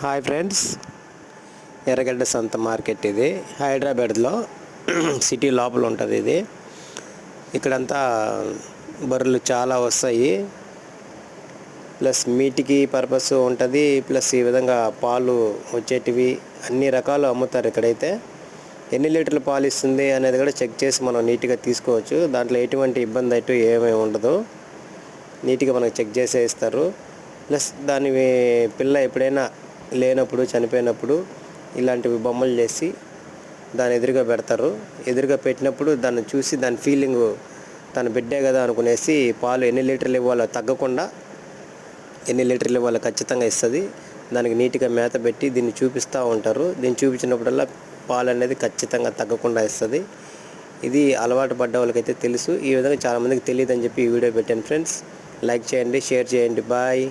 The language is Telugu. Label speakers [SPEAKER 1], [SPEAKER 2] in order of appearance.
[SPEAKER 1] హాయ్ ఫ్రెండ్స్, ఎర్రగడ్డ సంత మార్కెట్. ఇది హైదరాబాద్లో సిటీ లోపల ఉంటుంది. ఇది ఇక్కడంతా బర్రెలు చాలా వస్తాయి. ప్లస్ మీటికి పర్పస్ ఉంటుంది. ప్లస్ ఈ విధంగా పాలు వచ్చేటివి అన్ని రకాలు అమ్ముతారు. ఇక్కడైతే ఎన్ని లీటర్లు పాలు ఇస్తుంది అనేది కూడా చెక్ చేసి మనం నీట్గా తీసుకోవచ్చు. దాంట్లో ఎటువంటి ఇబ్బంది అయితే ఏమీ ఉండదు. నీట్గా మనకు చెక్ చేసే ఇస్తారు. ప్లస్ దాని పిల్ల ఎప్పుడైనా లేనప్పుడు, చనిపోయినప్పుడు ఇలాంటివి బొమ్మలు చేసి దాని ఎదురుగా పెడతారు. ఎదురుగా పెట్టినప్పుడు దాన్ని చూసి దాని ఫీలింగు తన బిడ్డే కదా అనుకునేసి పాలు ఎన్ని లీటర్లు ఇవ్వాలో తగ్గకుండా ఎన్ని లీటర్లు ఇవ్వాలో ఖచ్చితంగా ఇస్తుంది. దానికి నీట్గా మేత పెట్టి దీన్ని చూపిస్తూ ఉంటారు. దీన్ని చూపించినప్పుడల్లా పాలు అనేది ఖచ్చితంగా తగ్గకుండా ఇస్తుంది. ఇది అలవాటు పడ్డ వాళ్ళకైతే తెలుసు. ఈ విధంగా చాలామందికి తెలియదు అని చెప్పి ఈ వీడియో పెట్టాను ఫ్రెండ్స్. లైక్ చేయండి, షేర్ చేయండి. బాయ్.